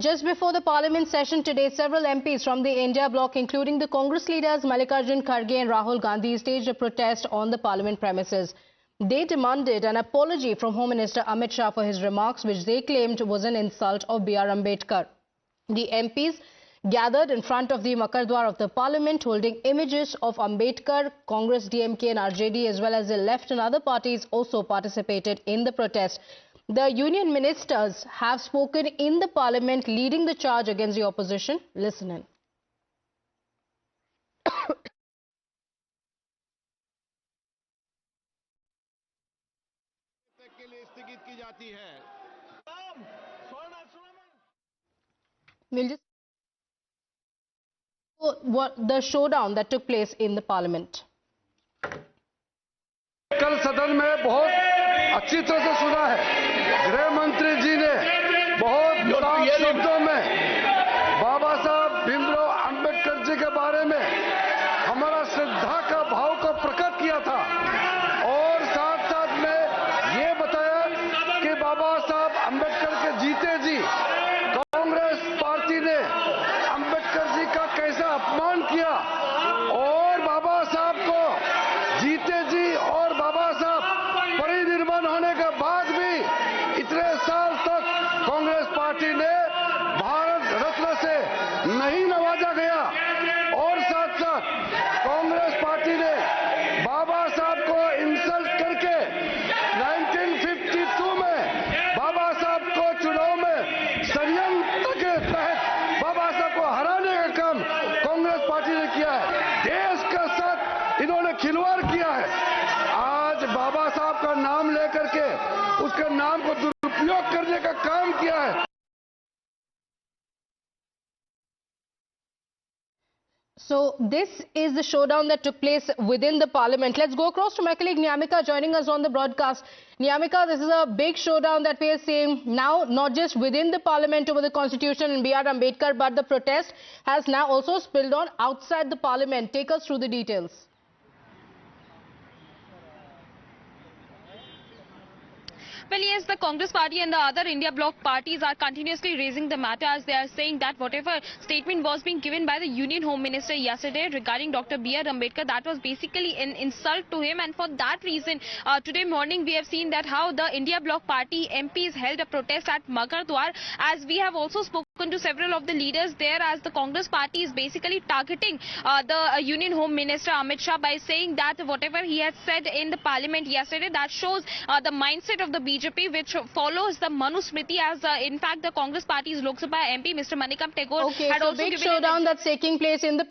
Just before the parliament session today, several MPs from the India bloc, including the Congress leaders Mallikarjun Kharge and Rahul Gandhi, staged a protest on the parliament premises. They demanded an apology from Home Minister Amit Shah for his remarks, which they claimed was an insult of B.R. Ambedkar. The MPs gathered in front of the Makardwar of the parliament, holding images of Ambedkar. Congress, DMK and RJD, as well as the left and other parties, also participated in the protest. The union ministers have spoken in the parliament, leading the charge against the opposition. Listen in. We'll just what the showdown that took place in the parliament. कल सदन में बहुत अच्छी तरह से सुना है। गृह मंत्री जी ने बहुत साफ शब्दों में बाबा साहब भीमराव अंबेडकर जी के बारे में हमारा श्रद्धा का भाव को प्रकट किया था और साथ साथ में ये बताया कि बाबा साहब अंबेडकर के जीते जी कांग्रेस पार्टी ने अंबेडकर जी का कैसा अपमान किया और बाबा साहब को जीते जी और बाबा साहब परिनिर्वाण होने के बाद भी इतने साल तक कांग्रेस पार्टी ने भारत रत्न से नहीं नवाजा गया और साथ साथ कांग्रेस पार्टी ने बाबा साहब को इंसल्ट करके 1952 में बाबा साहब को चुनाव में षड्यंत्र के तहत बाबा साहब को हराने का काम कांग्रेस पार्टी ने किया है। देश के साथ इन्होंने खिलवाड़ किया है। आज बाबा साहब का नाम लेकर के उसके नाम को दुरुपयोग करने का काम किया है। So this is the showdown that took place within the parliament. Let's go across to my colleague Nyamika joining us on the broadcast. Nyamika, this is a big showdown that we are seeing now, not just within the parliament over the constitution and B.R. Ambedkar, but the protest has now also spilled on outside the parliament. Take us through the details. Well, yes, the Congress party and the other India bloc parties are continuously raising the matter as they are saying that whatever statement was being given by the Union Home Minister yesterday regarding Dr. B.R. Ambedkar, that was basically an insult to him, and for that reason, today morning we have seen that how the India bloc party MPs held a protest at Makardwar, as we have also spoken to several of the leaders there, as the Congress party is basically targeting the Union Home Minister Amit Shah by saying that whatever he had said in the parliament yesterday, that shows the mindset of the BJP, which follows the Manusmriti, as in fact the Congress party's Lok Sabha MP Mr. Manikam Tagore had also big given showdown that's taking place in the